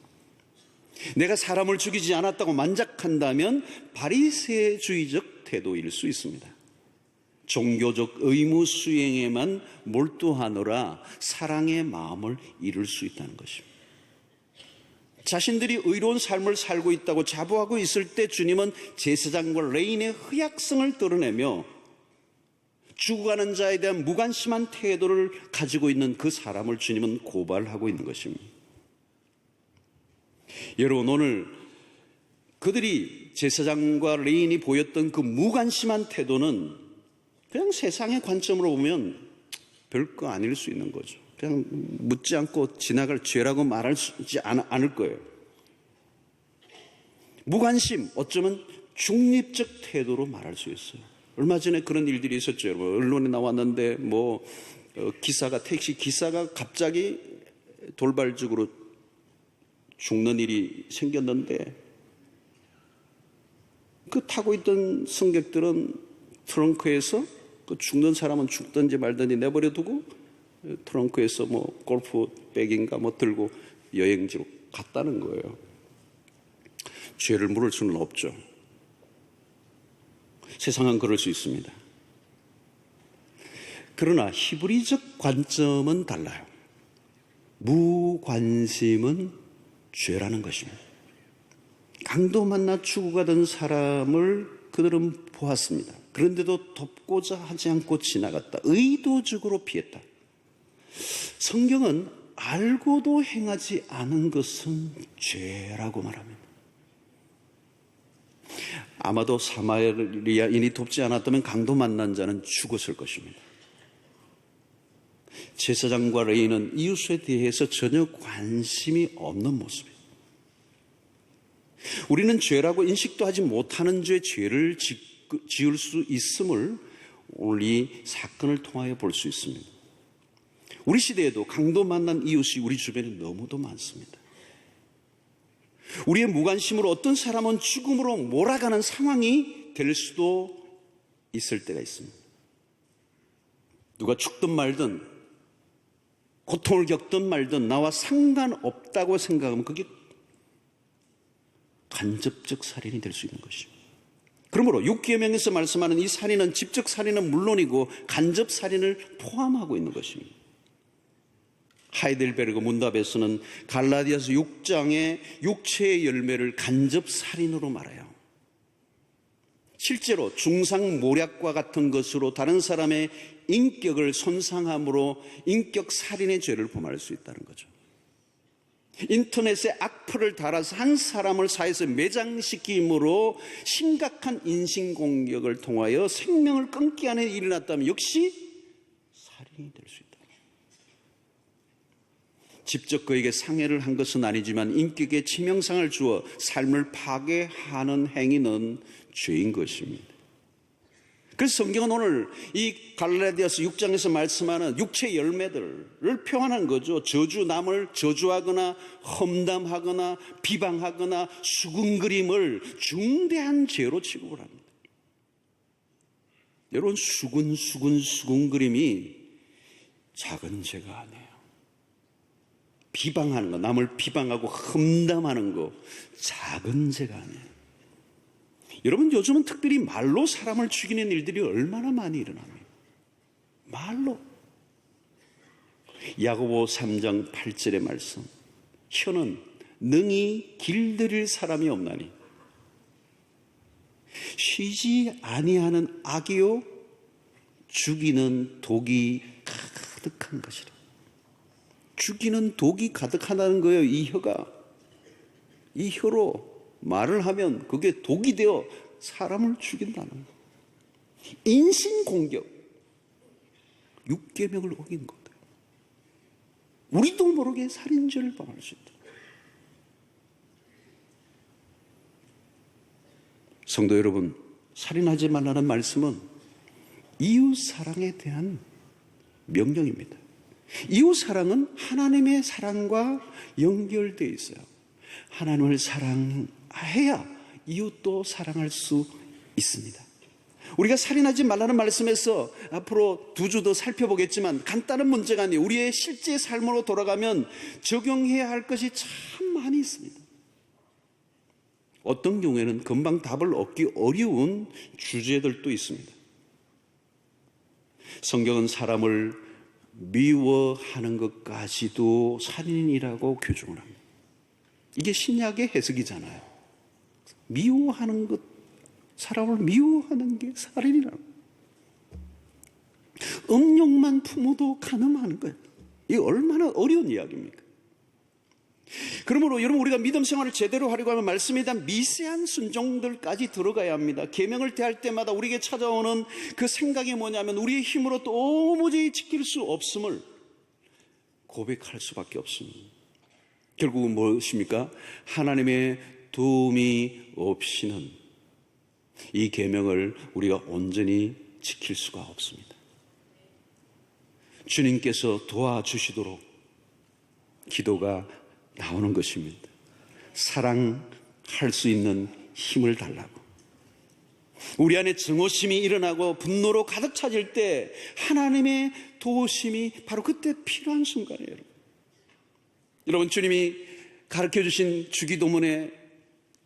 내가 사람을 죽이지 않았다고 만족한다면 바리새주의적 태도일 수 있습니다. 종교적 의무 수행에만 몰두하느라 사랑의 마음을 잃을 수 있다는 것입니다. 자신들이 의로운 삶을 살고 있다고 자부하고 있을 때 주님은 제사장과 레위인의 허약성을 드러내며 죽어가는 자에 대한 무관심한 태도를 가지고 있는 그 사람을 주님은 고발하고 있는 것입니다. 여러분, 오늘 그들이 제사장과 레위인이 보였던 그 무관심한 태도는 그냥 세상의 관점으로 보면 별거 아닐 수 있는 거죠. 그냥 묻지 않고 지나갈 죄라고 말하지 않을 거예요. 무관심, 어쩌면 중립적 태도로 말할 수 있어요. 얼마 전에 그런 일들이 있었죠. 여러분. 언론에 나왔는데 택시 기사가 갑자기 돌발적으로 죽는 일이 생겼는데 그 타고 있던 승객들은 트렁크에서 그 죽는 사람은 죽든지 말든지 내버려 두고 트렁크에서 골프 백인가 들고 여행지로 갔다는 거예요. 죄를 물을 수는 없죠. 세상은 그럴 수 있습니다. 그러나 히브리적 관점은 달라요. 무관심은 죄라는 것입니다. 강도 만나 죽어가던 사람을 그들은 보았습니다. 그런데도 덮고자 하지 않고 지나갔다. 의도적으로 피했다. 성경은 알고도 행하지 않은 것은 죄라고 말합니다. 아마도 사마리아인이 돕지 않았다면 강도 만난 자는 죽었을 것입니다. 제사장과 레위인은 이웃에 대해서 전혀 관심이 없는 모습이에요. 우리는 죄라고 인식도 하지 못하는 죄를 지을 수 있음을 오늘 이 사건을 통하여 볼 수 있습니다. 우리 시대에도 강도 만난 이웃이 우리 주변에 너무도 많습니다. 우리의 무관심으로 어떤 사람은 죽음으로 몰아가는 상황이 될 수도 있을 때가 있습니다. 누가 죽든 말든 고통을 겪든 말든 나와 상관없다고 생각하면 그게 간접적 살인이 될 수 있는 것이죠. 그러므로 6계명에서 말씀하는 이 살인은 직접 살인은 물론이고 간접 살인을 포함하고 있는 것입니다. 하이델베르그 문답에서는 갈라디아서 6장의 육체의 열매를 간접 살인으로 말해요. 실제로 중상모략과 같은 것으로 다른 사람의 인격을 손상함으로 인격 살인의 죄를 범할 수 있다는 거죠. 인터넷에 악플을 달아서 한 사람을 사회에서 매장시킴으로 심각한 인신공격을 통하여 생명을 끊게 하는 일이 났다면 역시 살인이 될 수 있다. 직접 그에게 상해를 한 것은 아니지만 인격에 치명상을 주어 삶을 파괴하는 행위는 죄인 것입니다. 그래서 성경은 오늘 이 갈라디아서 6장에서 말씀하는 육체 열매들을 표현한 거죠. 남을 저주하거나 험담하거나 비방하거나 수군거림을 중대한 죄로 취급을 합니다. 여러분, 수군거림이 작은 죄가 아니에요. 비방하는 거, 남을 비방하고 험담하는 거 작은 죄가 아니에요. 여러분, 요즘은 특별히 말로 사람을 죽이는 일들이 얼마나 많이 일어납니다. 말로. 야고보 3장 8절의 말씀. 혀는 능히 길들일 사람이 없나니 쉬지 아니하는 악이요 죽이는 독이 가득한 것이라. 죽이는 독이 가득하다는 거예요. 이 혀가. 이 혀로 말을 하면 그게 독이 되어 사람을 죽인다는 거예요. 인신공격. 6계명을 어긴 거예요. 우리도 모르게 살인죄를 범할 수 있다. 성도 여러분, 살인하지 말라는 말씀은 이웃 사랑에 대한 명령입니다. 이웃 사랑은 하나님의 사랑과 연결되어 있어요. 하나님을 사랑해야 이웃도 사랑할 수 있습니다. 우리가 살인하지 말라는 말씀에서 앞으로 2주 더 살펴보겠지만 간단한 문제가 아니에요. 우리의 실제 삶으로 돌아가면 적용해야 할 것이 참 많이 있습니다. 어떤 경우에는 금방 답을 얻기 어려운 주제들도 있습니다. 성경은 사람을 미워하는 것까지도 살인이라고 규정을 합니다. 이게 신약의 해석이잖아요. 미워하는 것, 사람을 미워하는 게 살인이라고. 음욕만 품어도 간음하는 거예요. 이게 얼마나 어려운 이야기입니까? 그러므로 여러분, 우리가 믿음 생활을 제대로 하려고 하면 말씀에 대한 미세한 순종들까지 들어가야 합니다. 계명을 대할 때마다 우리에게 찾아오는 그 생각이 뭐냐면 우리의 힘으로 도무지 지킬 수 없음을 고백할 수밖에 없습니다. 결국은 무엇입니까? 하나님의 도움이 없이는 이 계명을 우리가 온전히 지킬 수가 없습니다. 주님께서 도와주시도록 기도가 나오는 것입니다. 사랑할 수 있는 힘을 달라고. 우리 안에 증오심이 일어나고 분노로 가득 차질 때 하나님의 도우심이 바로 그때 필요한 순간이에요. 여러분, 주님이 가르쳐 주신 주기도문의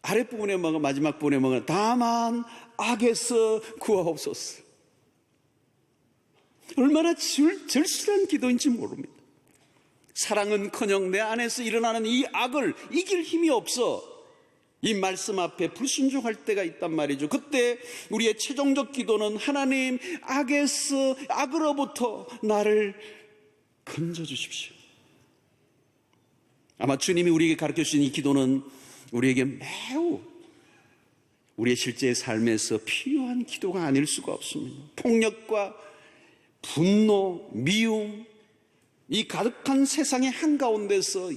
아랫부분에 마지막 부분에 뭐가 다만 악에서 구하옵소서. 얼마나 절실한 기도인지 모릅니다. 사랑은커녕 내 안에서 일어나는 이 악을 이길 힘이 없어 이 말씀 앞에 불순종할 때가 있단 말이죠. 그때 우리의 최종적 기도는 하나님, 악으로부터 나를 건져주십시오. 아마 주님이 우리에게 가르쳐 주신 이 기도는 우리에게 매우 우리의 실제 삶에서 필요한 기도가 아닐 수가 없습니다. 폭력과 분노, 미움, 이 가득한 세상의 한가운데서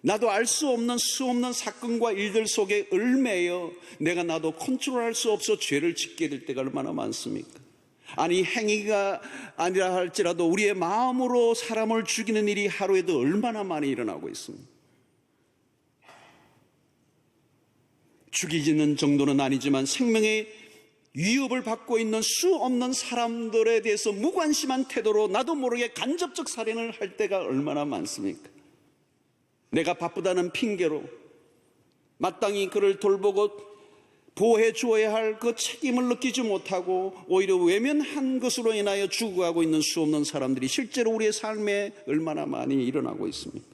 나도 알 수 없는 수없는 사건과 일들 속에 얽매여 내가 나도 컨트롤할 수 없어 죄를 짓게 될 때가 얼마나 많습니까? 아니, 행위가 아니라 할지라도 우리의 마음으로 사람을 죽이는 일이 하루에도 얼마나 많이 일어나고 있습니다. 죽이지는 정도는 아니지만 생명의 위협을 받고 있는 수 없는 사람들에 대해서 무관심한 태도로 나도 모르게 간접적 살인을 할 때가 얼마나 많습니까? 내가 바쁘다는 핑계로 마땅히 그를 돌보고 보호해 주어야 할 그 책임을 느끼지 못하고 오히려 외면한 것으로 인하여 죽어가고 있는 수 없는 사람들이 실제로 우리의 삶에 얼마나 많이 일어나고 있습니까?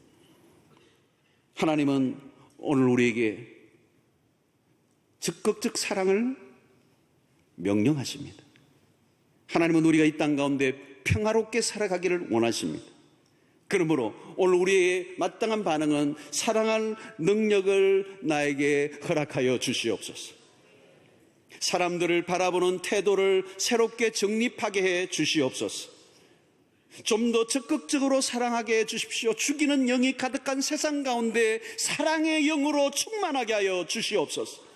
하나님은 오늘 우리에게 적극적 사랑을 명령하십니다. 하나님은 우리가 이 땅 가운데 평화롭게 살아가기를 원하십니다. 그러므로 오늘 우리의 마땅한 반응은 사랑할 능력을 나에게 허락하여 주시옵소서. 사람들을 바라보는 태도를 새롭게 정립하게 해 주시옵소서. 좀 더 적극적으로 사랑하게 해 주십시오. 죽이는 영이 가득한 세상 가운데 사랑의 영으로 충만하게 하여 주시옵소서.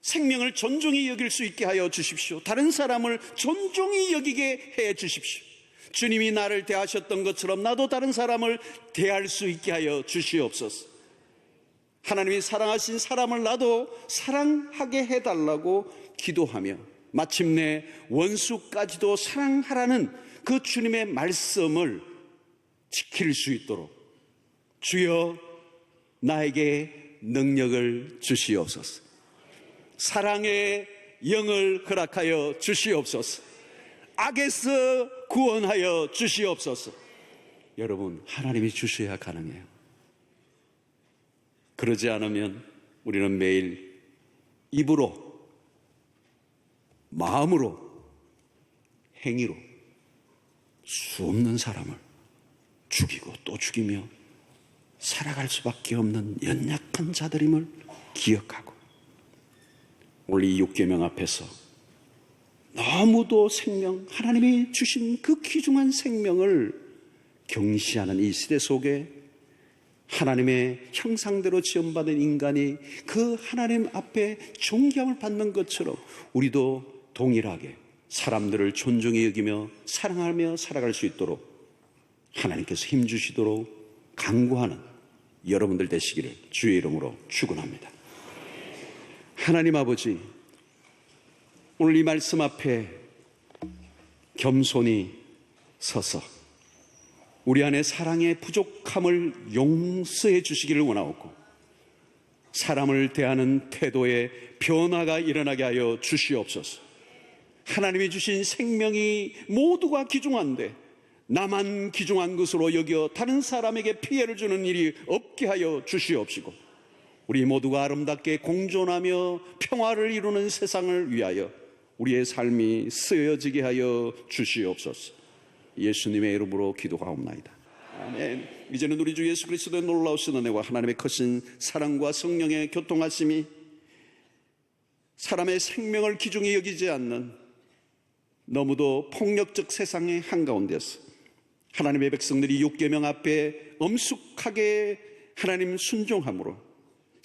생명을 존중히 여길 수 있게 하여 주십시오. 다른 사람을 존중히 여기게 해 주십시오. 주님이 나를 대하셨던 것처럼 나도 다른 사람을 대할 수 있게 하여 주시옵소서. 하나님이 사랑하신 사람을 나도 사랑하게 해달라고 기도하며 마침내 원수까지도 사랑하라는 그 주님의 말씀을 지킬 수 있도록 주여 나에게 능력을 주시옵소서. 사랑의 영을 허락하여 주시옵소서. 악에서 구원하여 주시옵소서. 여러분, 하나님이 주셔야 가능해요. 그러지 않으면 우리는 매일 입으로, 마음으로, 행위로 수 없는 사람을 죽이고 또 죽이며 살아갈 수밖에 없는 연약한 자들임을 기억하고 오늘 이 6계명 앞에서 너무도 하나님이 주신 그 귀중한 생명을 경시하는 이 시대 속에 하나님의 형상대로 지음받은 인간이 그 하나님 앞에 존경을 받는 것처럼 우리도 동일하게 사람들을 존중히 여기며 사랑하며 살아갈 수 있도록 하나님께서 힘주시도록 간구하는 여러분들 되시기를 주의 이름으로 축원합니다. 하나님 아버지, 오늘 이 말씀 앞에 겸손히 서서 우리 안에 사랑의 부족함을 용서해 주시기를 원하옵고 사람을 대하는 태도에 변화가 일어나게 하여 주시옵소서. 하나님이 주신 생명이 모두가 귀중한데 나만 귀중한 것으로 여겨 다른 사람에게 피해를 주는 일이 없게 하여 주시옵시고 우리 모두가 아름답게 공존하며 평화를 이루는 세상을 위하여 우리의 삶이 쓰여지게 하여 주시옵소서. 예수님의 이름으로 기도하옵나이다. 아멘. 이제는 우리 주 예수 그리스도의 놀라우신 은혜와 하나님의 크신 사랑과 성령의 교통하심이 사람의 생명을 귀중히 여기지 않는 너무도 폭력적 세상의 한가운데서 하나님의 백성들이 6계명 앞에 엄숙하게 하나님 순종함으로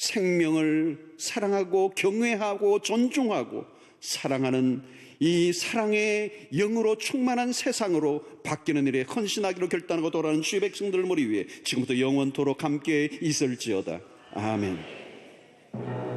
생명을 사랑하고 경외하고 존중하고 사랑하는 이 사랑의 영으로 충만한 세상으로 바뀌는 일에 헌신하기로 결단하고 돌아가는 주의 백성들을 머리 위에 지금부터 영원토록 함께 있을지어다. 아멘.